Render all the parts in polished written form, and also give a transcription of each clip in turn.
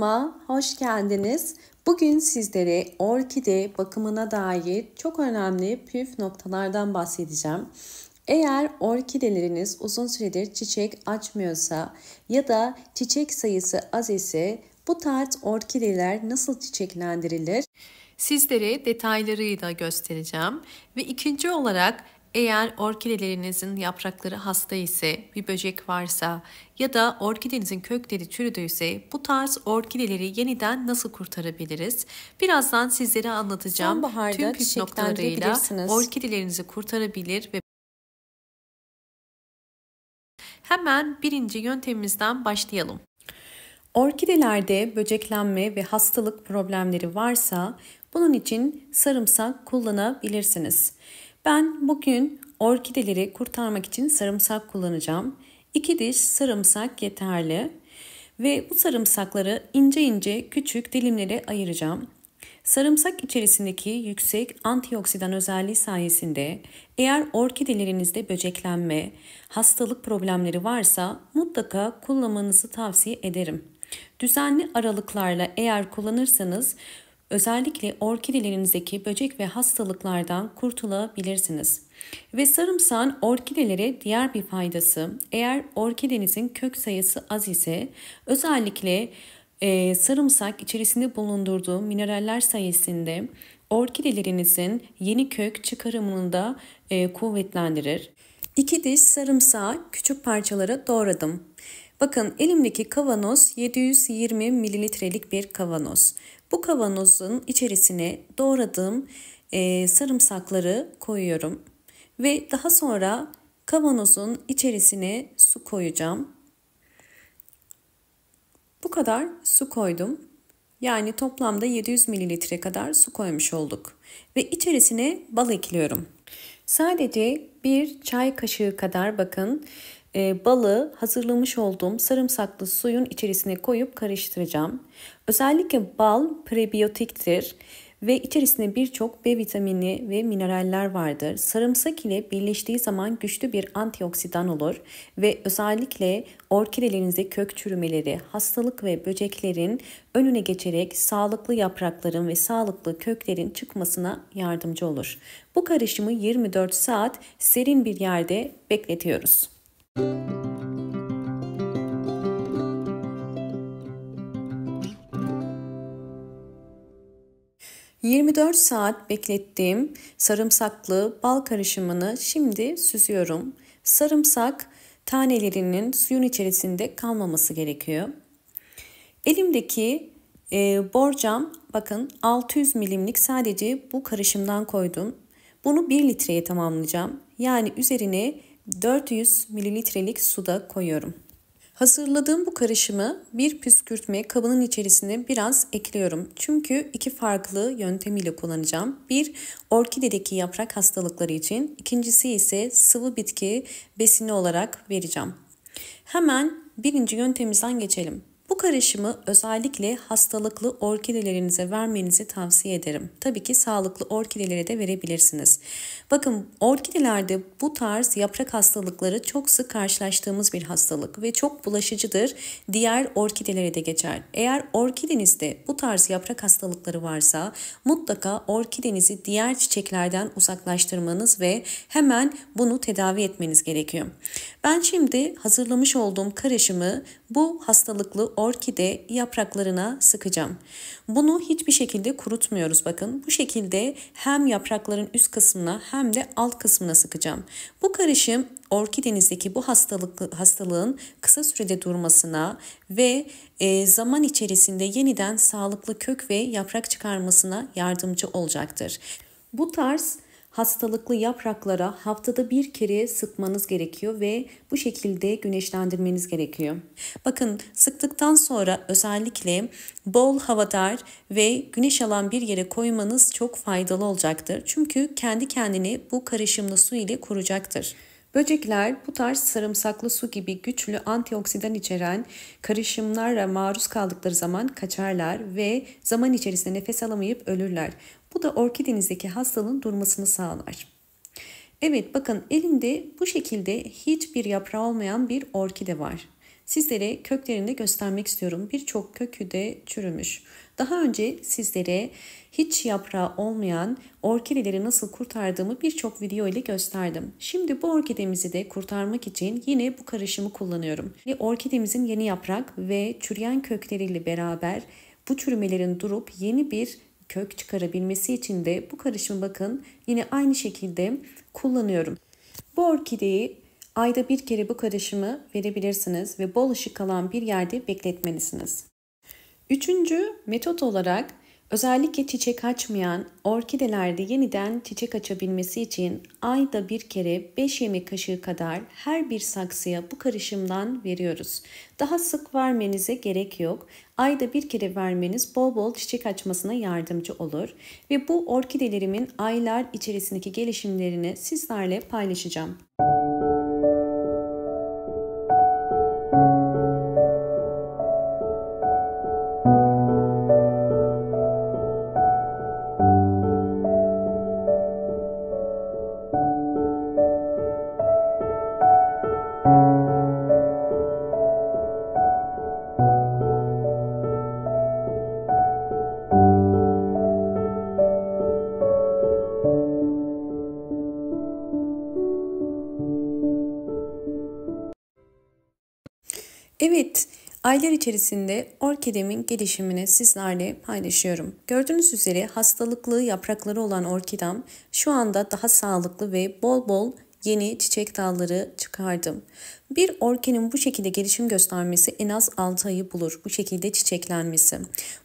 Kanalıma hoş geldiniz. Bugün sizlere orkide bakımına dair çok önemli püf noktalardan bahsedeceğim. Eğer orkideleriniz uzun süredir çiçek açmıyorsa ya da çiçek sayısı az ise bu tarz orkideler nasıl çiçeklendirilir? Sizlere detaylarıyla göstereceğim. Ve ikinci olarak eğer orkidelerinizin yaprakları hasta ise, bir böcek varsa ya da orkidenizin kökleri çürüdüyse bu tarz orkideleri yeniden nasıl kurtarabiliriz? Birazdan sizlere anlatacağım. Sonbaharda Tüm püf noktalarıyla çiçeklendirebilirsiniz. orkidelerinizi kurtarabilir ve hemen birinci yöntemimizden başlayalım. Orkidelerde böceklenme ve hastalık problemleri varsa bunun için sarımsak kullanabilirsiniz. Ben bugün orkideleri kurtarmak için sarımsak kullanacağım. 2 diş sarımsak yeterli ve bu sarımsakları ince ince küçük dilimlere ayıracağım. Sarımsak içerisindeki yüksek antioksidan özelliği sayesinde eğer orkidelerinizde böceklenme, hastalık problemleri varsa mutlaka kullanmanızı tavsiye ederim. Düzenli aralıklarla eğer kullanırsanız özellikle orkidelerinizdeki böcek ve hastalıklardan kurtulabilirsiniz. Ve sarımsağın orkidelere diğer bir faydası, eğer orkidenizin kök sayısı az ise özellikle sarımsak içerisinde bulundurduğu mineraller sayesinde orkidelerinizin yeni kök çıkarımını da kuvvetlendirir. 2 diş sarımsağı küçük parçalara doğradım. Bakın elimdeki kavanoz 720 mililitrelik bir kavanoz. Bu kavanozun içerisine doğradığım sarımsakları koyuyorum. Ve daha sonra kavanozun içerisine su koyacağım. Bu kadar su koydum. Yani toplamda 700 mililitre kadar su koymuş olduk. Ve içerisine bal ekliyorum. Sadece bir çay kaşığı kadar bakın balı hazırlamış olduğum sarımsaklı suyun içerisine koyup karıştıracağım. Özellikle bal prebiyotiktir ve içerisinde birçok B vitamini ve mineraller vardır. Sarımsak ile birleştiği zaman güçlü bir antioksidan olur ve özellikle orkidelerinizde kök çürümeleri, hastalık ve böceklerin önüne geçerek sağlıklı yaprakların ve sağlıklı köklerin çıkmasına yardımcı olur. Bu karışımı 24 saat serin bir yerde bekletiyoruz. 24 saat beklettiğim sarımsaklı bal karışımını şimdi süzüyorum. Sarımsak tanelerinin suyun içerisinde kalmaması gerekiyor. Elimdeki borcam bakın 600 milimlik sadece bu karışımdan koydum. Bunu 1 litreye tamamlayacağım. Yani üzerine 400 mililitrelik suda koyuyorum. Hazırladığım bu karışımı bir püskürtme kabının içerisine biraz ekliyorum. Çünkü iki farklı yöntemiyle kullanacağım. Bir orkidedeki yaprak hastalıkları için, ikincisi ise sıvı bitki besini olarak vereceğim. Hemen birinci yöntemimizden geçelim. Bu karışımı özellikle hastalıklı orkidelerinize vermenizi tavsiye ederim. Tabii ki sağlıklı orkidelere de verebilirsiniz. Bakın orkidelerde bu tarz yaprak hastalıkları çok sık karşılaştığımız bir hastalık ve çok bulaşıcıdır. Diğer orkidelere de geçer. Eğer orkidenizde bu tarz yaprak hastalıkları varsa mutlaka orkidenizi diğer çiçeklerden uzaklaştırmanız ve hemen bunu tedavi etmeniz gerekiyor. Ben şimdi hazırlamış olduğum karışımı bu hastalıklı orkide yapraklarına sıkacağım. Bunu hiçbir şekilde kurutmuyoruz bakın. Bu şekilde hem yaprakların üst kısmına hem de alt kısmına sıkacağım. Bu karışım orkidenizdeki bu hastalığın kısa sürede durmasına ve zaman içerisinde yeniden sağlıklı kök ve yaprak çıkarmasına yardımcı olacaktır. Bu tarz hastalıklı yapraklara haftada bir kere sıkmanız gerekiyor ve bu şekilde güneşlendirmeniz gerekiyor. Bakın sıktıktan sonra özellikle bol havadar ve güneş alan bir yere koymanız çok faydalı olacaktır. Çünkü kendi kendini bu karışımlı su ile kuracaktır. Böcekler bu tarz sarımsaklı su gibi güçlü antioksidan içeren karışımlarla maruz kaldıkları zaman kaçarlar ve zaman içerisinde nefes alamayıp ölürler. Bu da orkidenizdeki hastalığın durmasını sağlar. Evet bakın elimde bu şekilde hiçbir yaprağı olmayan bir orkide var. Sizlere köklerini de göstermek istiyorum. Birçok kökü de çürümüş. Daha önce sizlere hiç yaprağı olmayan orkideleri nasıl kurtardığımı birçok video ile gösterdim. Şimdi bu orkidemizi de kurtarmak için yine bu karışımı kullanıyorum. Orkidemizin yeni yaprak ve çürüyen kökleriyle beraber bu çürümelerin durup yeni bir kök çıkarabilmesi için de bu karışımı bakın yine aynı şekilde kullanıyorum. Bu orkideyi ayda bir kere bu karışımı verebilirsiniz ve bol ışık alan bir yerde bekletmelisiniz. Üçüncü metot olarak özellikle çiçek açmayan orkidelerde yeniden çiçek açabilmesi için ayda bir kere 5 yemek kaşığı kadar her bir saksıya bu karışımdan veriyoruz. Daha sık vermenize gerek yok. Ayda bir kere vermeniz bol bol çiçek açmasına yardımcı olur. Ve bu orkidelerimin aylar içerisindeki gelişimlerini sizlerle paylaşacağım. Evet, aylar içerisinde orkidemin gelişimini sizlerle paylaşıyorum. Gördüğünüz üzere hastalıklı yaprakları olan orkidem şu anda daha sağlıklı ve bol bol yeni çiçek dalları çıkardım. Bir orkidenin bu şekilde gelişim göstermesi en az 6 ayı bulur. Bu şekilde çiçeklenmesi.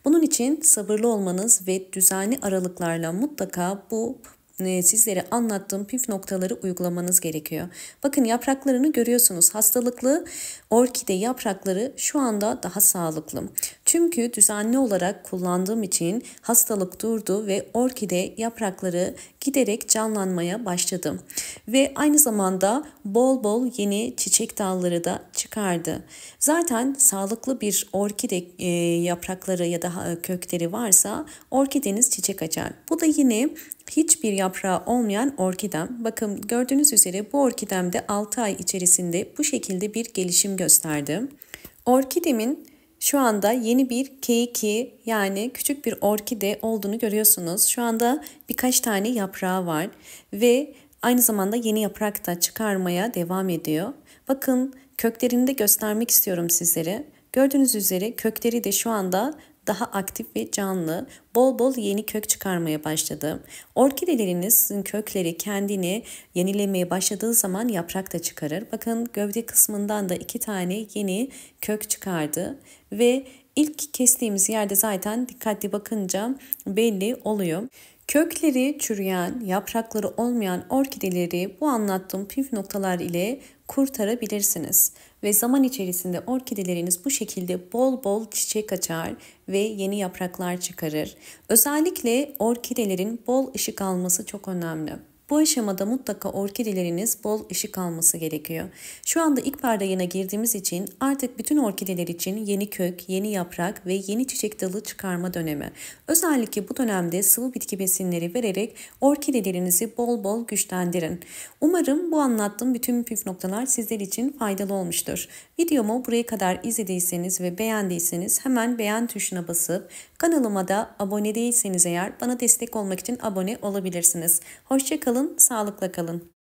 Bunun için sabırlı olmanız ve düzenli aralıklarla mutlaka bu sizlere anlattığım püf noktaları uygulamanız gerekiyor. Bakın yapraklarını görüyorsunuz. Hastalıklı orkide yaprakları şu anda daha sağlıklı. Çünkü düzenli olarak kullandığım için hastalık durdu ve orkide yaprakları giderek canlanmaya başladı. Ve aynı zamanda bol bol yeni çiçek dalları da çıkardı. Zaten sağlıklı bir orkide yaprakları ya da kökleri varsa orkideniz çiçek açar. Bu da yine hiçbir yaprağı olmayan orkidem. Bakın gördüğünüz üzere bu orkidemde 6 ay içerisinde bu şekilde bir gelişim gösterdi. Orkidemin şu anda yeni bir K2 yani küçük bir orkide olduğunu görüyorsunuz. Şu anda birkaç tane yaprağı var ve aynı zamanda yeni yaprak da çıkarmaya devam ediyor. Bakın köklerini de göstermek istiyorum sizlere. Gördüğünüz üzere kökleri de şu anda daha aktif ve canlı, bol bol yeni kök çıkarmaya başladı. Orkidelerinizin kökleri kendini yenilemeye başladığı zaman yaprak da çıkarır. Bakın gövde kısmından da 2 tane yeni kök çıkardı ve ilk kestiğimiz yerde zaten dikkatli bakınca belli oluyor. Kökleri çürüyen, yaprakları olmayan orkideleri bu anlattığım püf noktalar ile kurtarabilirsiniz. Ve zaman içerisinde orkideleriniz bu şekilde bol bol çiçek açar ve yeni yapraklar çıkarır. Özellikle orkidelerin bol ışık alması çok önemli. Bu aşamada mutlaka orkideleriniz bol ışık alması gerekiyor. Şu anda ilkbahar ayına girdiğimiz için artık bütün orkideler için yeni kök, yeni yaprak ve yeni çiçek dalı çıkarma dönemi. Özellikle bu dönemde sıvı bitki besinleri vererek orkidelerinizi bol bol güçlendirin. Umarım bu anlattığım bütün püf noktalar sizler için faydalı olmuştur. Videomu buraya kadar izlediyseniz ve beğendiyseniz hemen beğen tuşuna basıp kanalıma da abone değilseniz eğer bana destek olmak için abone olabilirsiniz. Hoşça kalın, sağlıkla kalın.